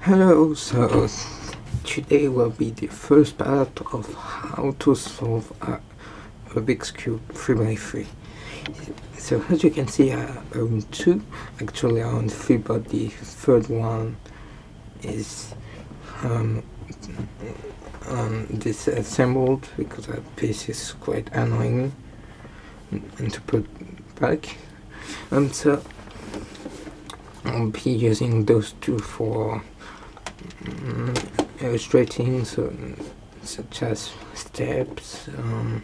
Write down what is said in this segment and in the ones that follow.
Hello, so today will be the first part of how to solve a Rubik's Cube 3x3. So as you can see, I own two. Actually I own three, but the third one is disassembled because that piece is quite annoying and to put back. So I'll be using those two for illustrating, such as steps and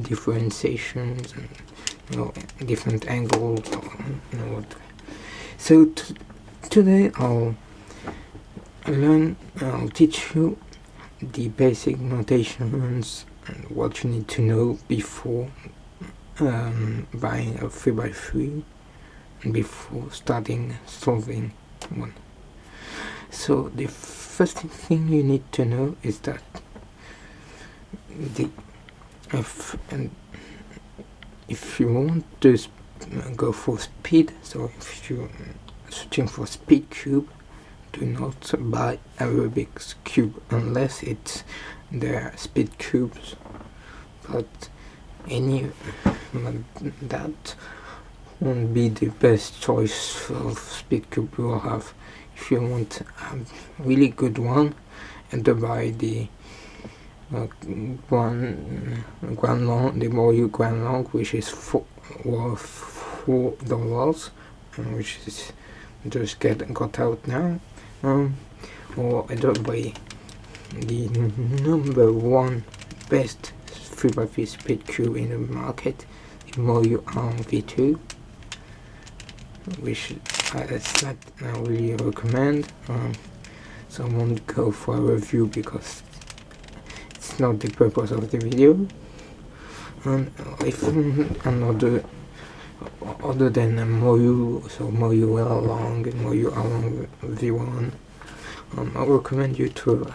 differentiations and different angles. So today I'll teach you the basic notations and what you need to know before buying a 3x3 and before starting solving one. So the first thing you need to know is that if you want to go for speed, so if you're searching for speed cube, do not buy a Rubik's cube unless it's the speed cubes, but that won't be the best choice of speed cube you will have. If you want a really good one, and to buy the Grand Long, the Moyu Grand Long, which is worth $4, which is just got out now, or either buy the number one best 3x3 speed cube in the market, the Moyu V2, which I really recommend. So I won't go for a review because it's not the purpose of the video. If another other than a Moyu, so Moyu Long and Moyu Long V1, I recommend you to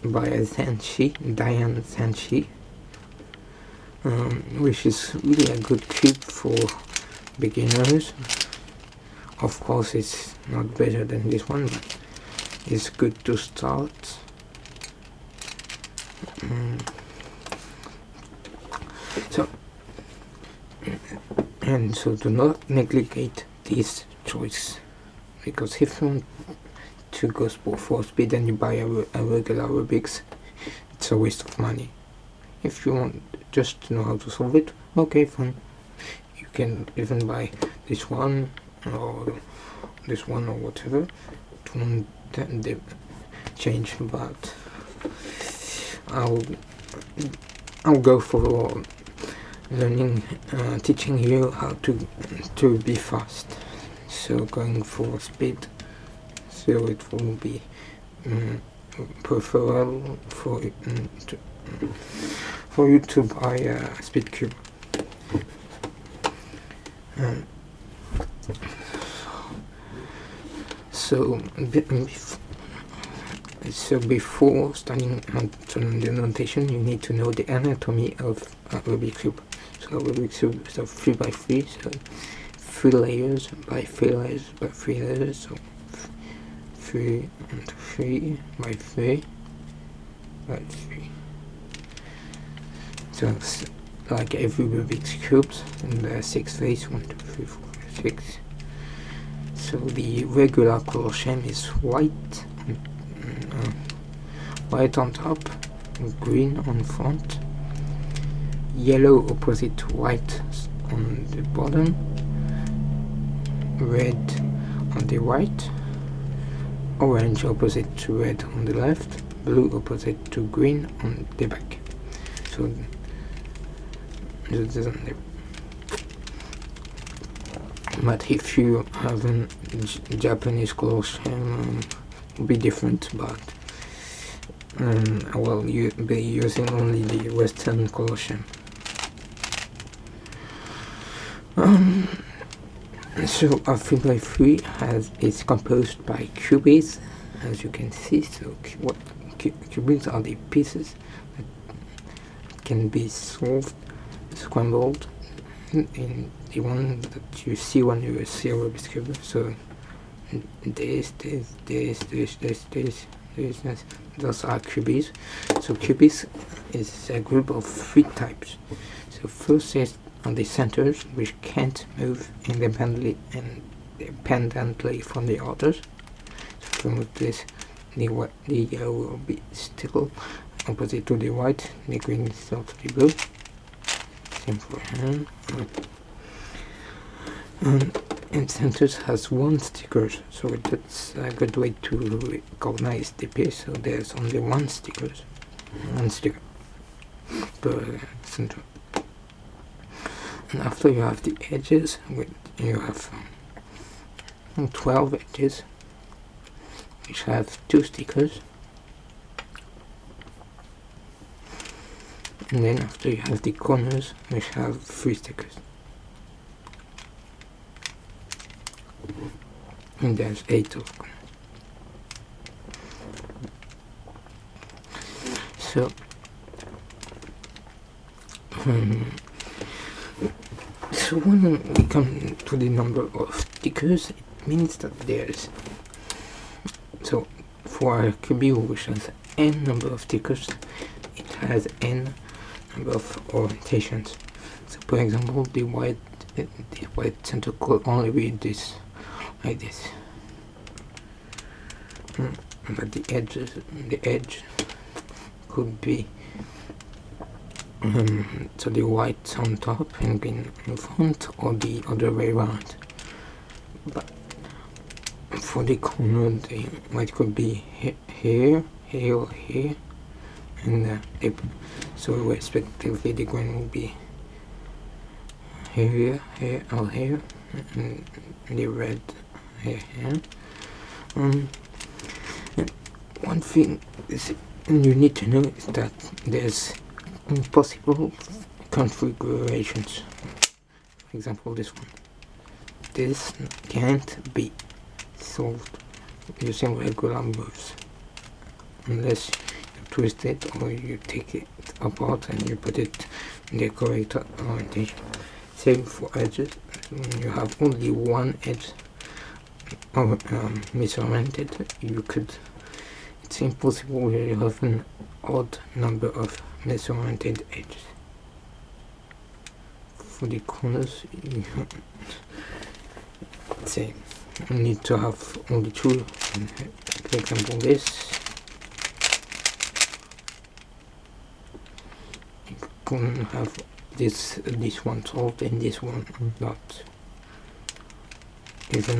buy a Diane Senshi, which is really a good cube for beginners. Of course it's not better than this one, but it's good to start. So do not neglect this choice, because if you want to go for speed and you buy a regular Rubik's, it's a waste of money. If you want just to know how to solve it, okay, fine. You can even buy this one or this one or whatever. It won't change, but I'll go for learning, teaching you how to be fast. So going for speed, so it will be preferable for you to buy a speed cube. So before starting on the notation, you need to know the anatomy of a Rubik's cube. So a Rubik's cube is a 3x3, so 3 layers by 3 layers by 3 layers, so 3 and 3 by 3 by 3. So it's like every Rubik's cubes, and there are 6 faces, 1, 2, 3, 4, 6. So the regular color scheme is white, white on top, green on front, yellow opposite to white on the bottom, red on the right, orange opposite to red on the left, blue opposite to green on the back. So but if you have a Japanese color scheme, it will be different, but I will be using only the Western color scheme. So a 3x3 is composed by cubies, as you can see. So what cubies are the pieces that can be solved, scrambled, in the one that you see when you see a Rubik's Cube. So this, those are cubies. So cubies is a group of 3 types. So first is on the centers, which can't move independently from the others. So from this, the yellow will be still opposite to the white, the green is still to the blue. Same for hand. And centers has 1 sticker, so that's a good way to recognize the piece. So there's only 1 sticker per center. And after you have the edges, you have 12 edges, which have 2 stickers. And then after you have the corners, which have 3 stickers. And there's 8 of them. So when we come to the number of stickers, it means that there's, so for a cube which has n number of stickers, it has n number of orientations. So for example, the white center could only be this, like this. But the edge could be so the white on top and green in front, or the other way around. But for the corner, the white could be here, or here, and so respectively the green will be here, or here, and the red here. One thing you need to know is that there's impossible configurations. For example, this one. This can't be solved using regular moves unless you twist it or you take it apart and you put it in the correct orientation. Same for edges. When you have only one edge misoriented, it's impossible. You have an odd number of misoriented edges. For the corners, you need to have only 2. For example, this. You can have this one solved and this one not. Even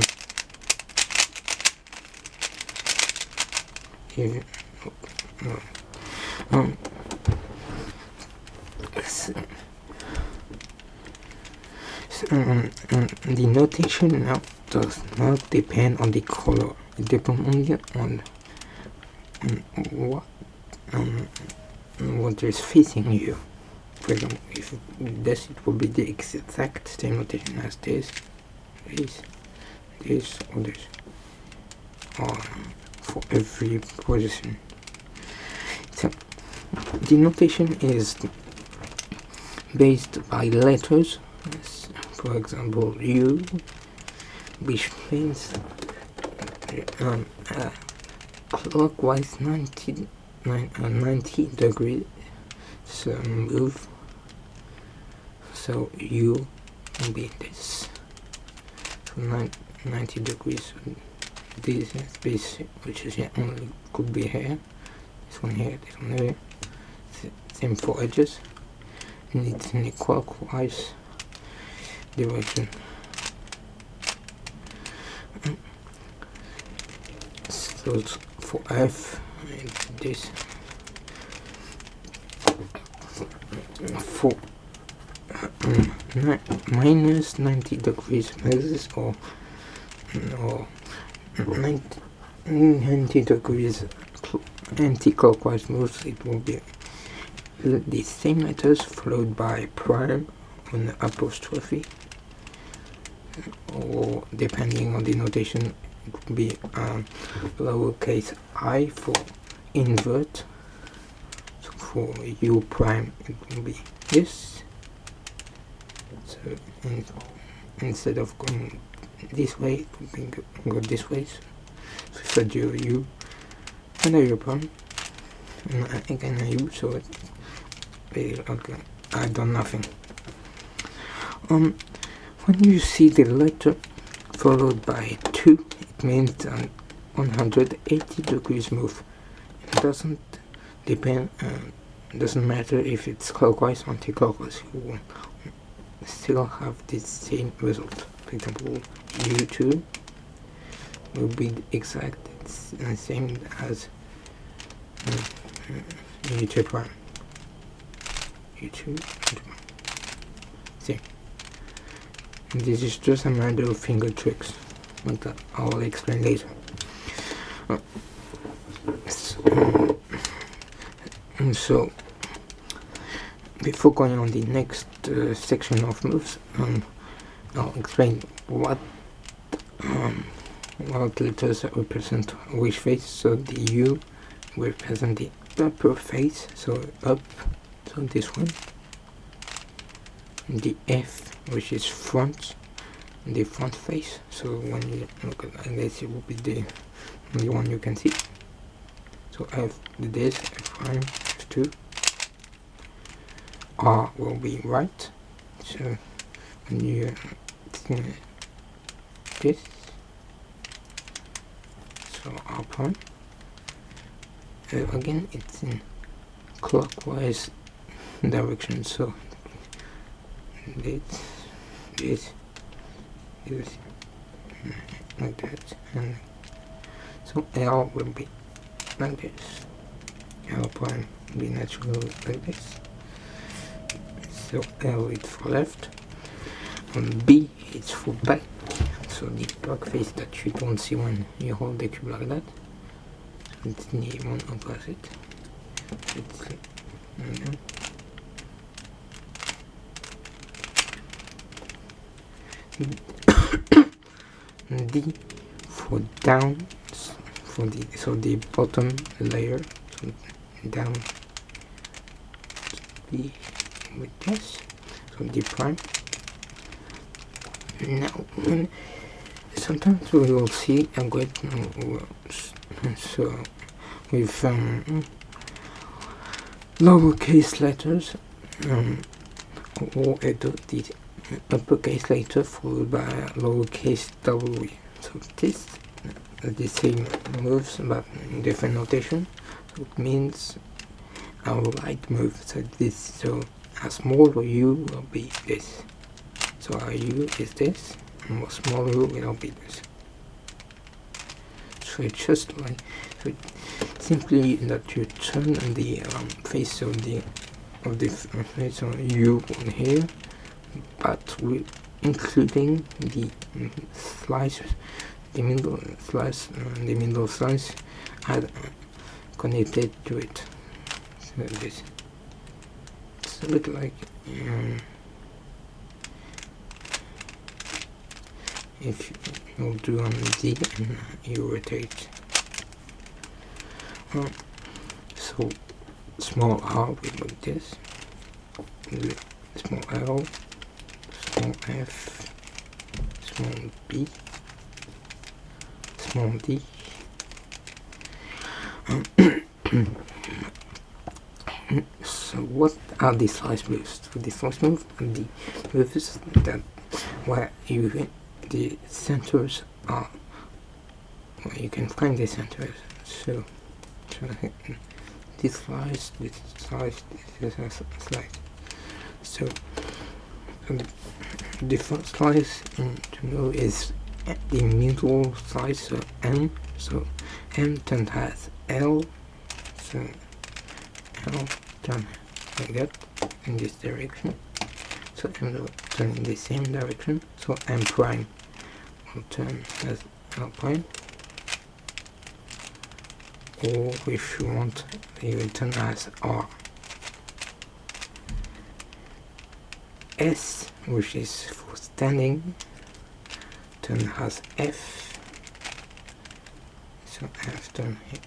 the notation now does not depend on the color. It depends only on what is facing you. For example, if this, it will be the exact same notation as this, or this, or for every position. So the notation is based by letters. For example, U, which means clockwise 90 degrees move. So U will be this. So 90 degrees. This space, which is only could be here. This one here, this one here. Same for edges. And it's in the clockwise direction. So for F, this for minus 90 degrees moves, or 90 degrees anti-clockwise moves, it will be the same letters followed by prime and apostrophe, or depending on the notation, it will be lowercase I for invert. So for U prime, it will be this, So instead of going this way, it can go this way. So if I do U and a U prime, and again a U, so it okay, I done nothing. When you see the letter followed by 2, it means an 180 degrees move. It doesn't depend. Doesn't matter if it's clockwise or anti-clockwise. You will still have the same result. For example, U2 will be exact same as U2 prime. U2 same. And this is just a matter of finger tricks, but I'll explain later. So before going on the next section of moves, I'll explain what letters represent which face. So the U represent the upper face, so up, so this one. The F, which is front, the front face. So when you look at this, it will be the only one you can see. So F, this, F prime, F2. R will be right. So when you this, so R prime. Again, it's clockwise direction. So this like that, and so L will be like this. L prime will be naturally like this. So L is for left, and B is for back. So the back face that you don't see when you hold the cube like that. So it's the one opposite. It's D for down, for the bottom layer, so down B with this, so D prime. Now sometimes we will see a great so with lowercase letters, or the uppercase letter followed by a lowercase W. So this the same moves but in different notation. So it means a right move. So a smaller U will be this. So a U is this, and a smaller U will be this. So it's just like, so simply that you turn the face of the face of U on here, but we're including the slice, the middle slice are connected to it. So this, it's a bit like if you do on D and you rotate. So small r will look this, small l, small f, small b, small d. So what are the slice moves? So the slice move are the moves that where the centers are, where you can find the centers. So this slice, this slice, this is a slice. So the first slice to know is the middle slice, so M. So M turns as L. So L turn like that in this direction. So M will turn in the same direction. So M prime will turn as L prime. Or if you want, you will turn as R. S, which is for standing, turn as F. So F turn here.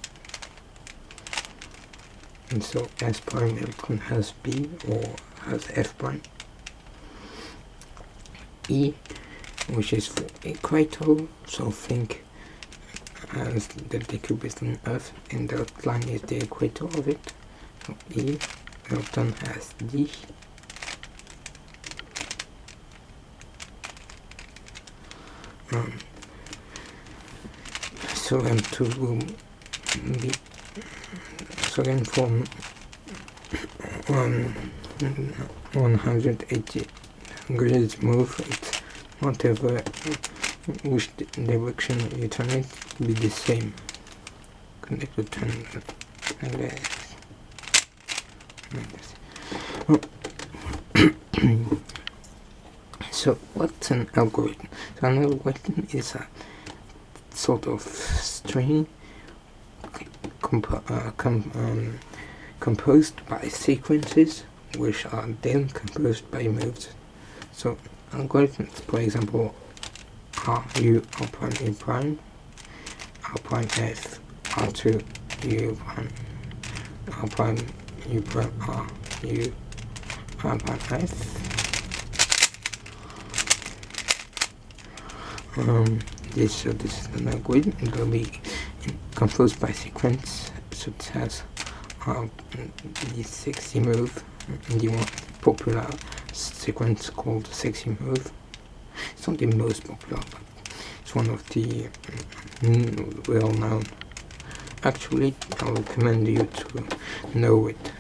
And so S prime will turn as B or as F prime. E, which is for equator, so think as that the cube is on Earth and the line is the equator of it. So E often has D. So M2 will be, so then from 180 degrees move, it's whatever which direction you turn it will be the same. Connect to turn like this. So what's an algorithm? So an algorithm is a sort of string composed by sequences, which are then composed by moves. So algorithms, for example, R U R prime U prime, R prime F R2 U prime, R prime U prime R U R prime F. This is an algorithm. It will be composed by sequence, such as the sexy move, the one popular sequence called sexy move. It's not the most popular, but it's one of the well known. Actually, I recommend you to know it.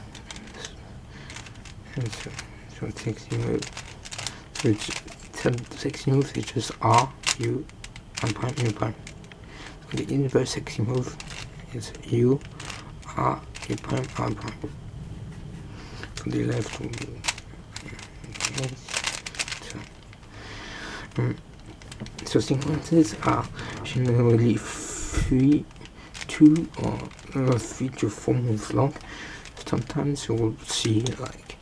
And so sexy move, which sexy move is just R U R prime U prime. So the inverse sexy move is U R U prime R prime. So the left will be so sequences are generally 3 to 4 moves long. Sometimes you will see like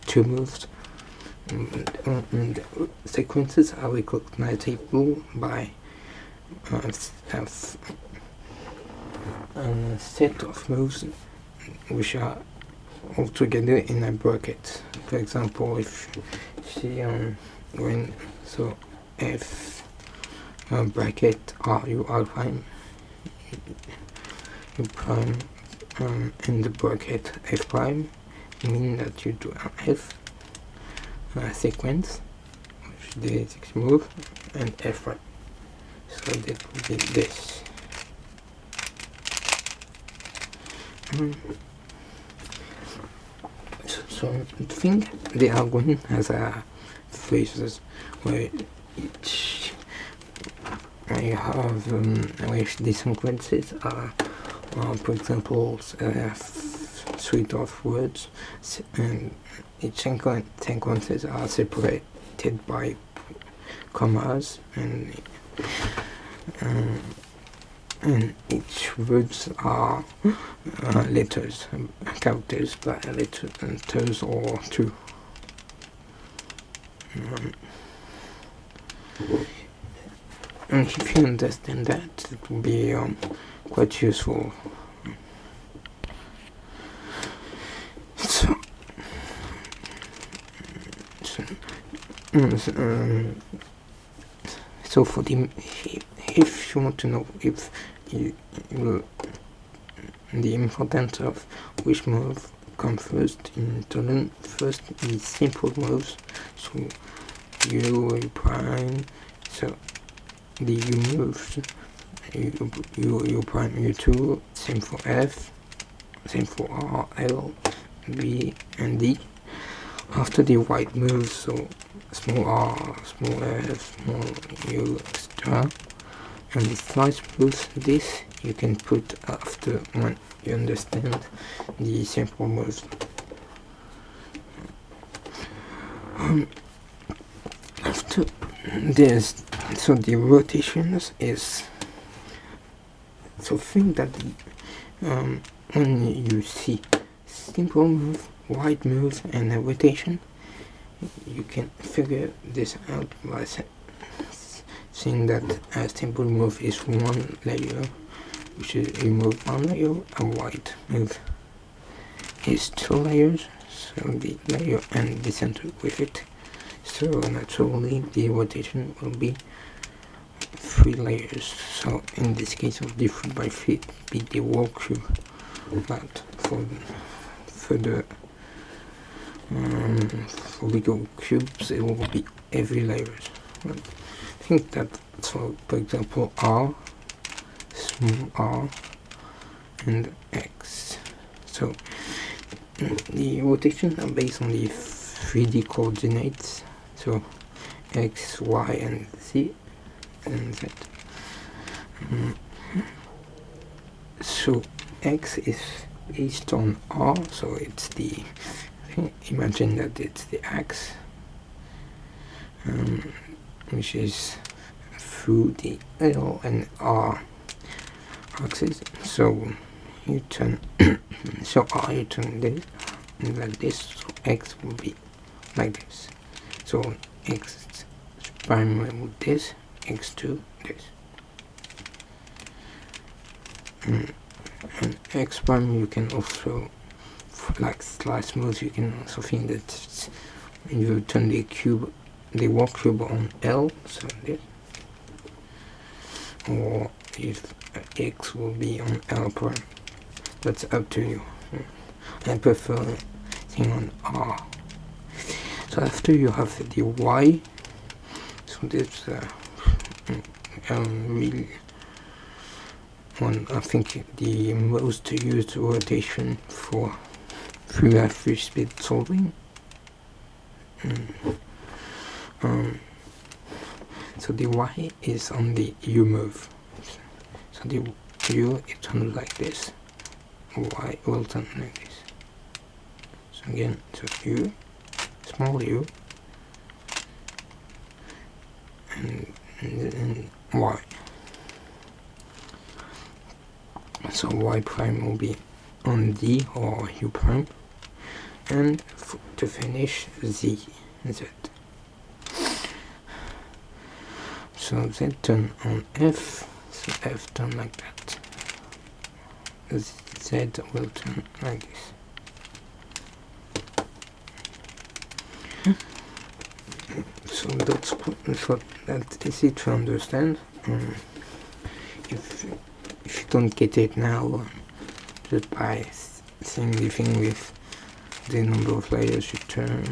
2 moves. And sequences are recognizable by a set of moves which are all together in a bracket. For example, if you see when so F bracket R U R prime U prime in the bracket F prime, mean that you do an F sequence, which is the 6 move, and F prime. So that would be this. So I think the algorithm has phases where each you have which the sequences are, for example, a suite of words, and each sequences are separated by commas, and each words are letters, characters by letters or two. And if you understand that, it will be quite useful. So for the if you want to know if the importance of which move comes first in turn, first the simple moves. So U prime, so the U moves, U prime, U2, same for F, same for R, L, B, and D. After the white moves, so small r, small f, small u, etc. And the slice moves, this you can put after when you understand the simple moves. After this, so the rotations is, so think that when you see simple move, white moves, and a rotation, you can figure this out by seeing that a simple move is one layer, which is you move one layer. A white move is 2 layers, so the layer and the center with it. So naturally the rotation will be 3 layers. So in this case, will differ by 3 be the wall cube, but for the for Lego cubes it will be every layers. But I think that, so for example R, small r, and x. So the rotation are based on the 3D coordinates, so x, y, and z, and z. So x is based on r, so it's the, imagine that it's the x, which is through the L and R axis. So you turn so R, you turn this like this, so x will be like this. So x prime will this, x2 this, and x prime you can also, like slice moves, you can also think that you turn the cube, the wall cube on L, so this, or if x will be on L prime. That's up to you. I prefer thing on R. So after you have the Y, so this really one, I think the most used rotation for 3x3 speed solving. So the Y is on the U move. So the U, it turns like this. Y will turn like this. So again, so U, small u, and Y. So Y prime will be on D or U prime, and to finish Z. So Z turn on F, so F turn like that. Z will turn like this. So that's easy to understand. If you don't get it now, just by seeing the thing with the number of layers you turn,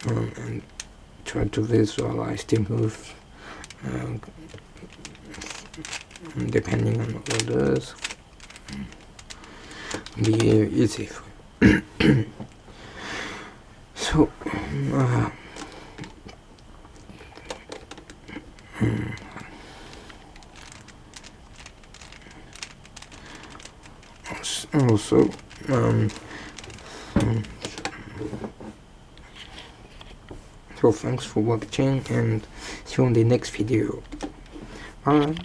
and try to visualize the move depending on orders, be easy for so also so thanks for watching, and see you on the next video. Bye.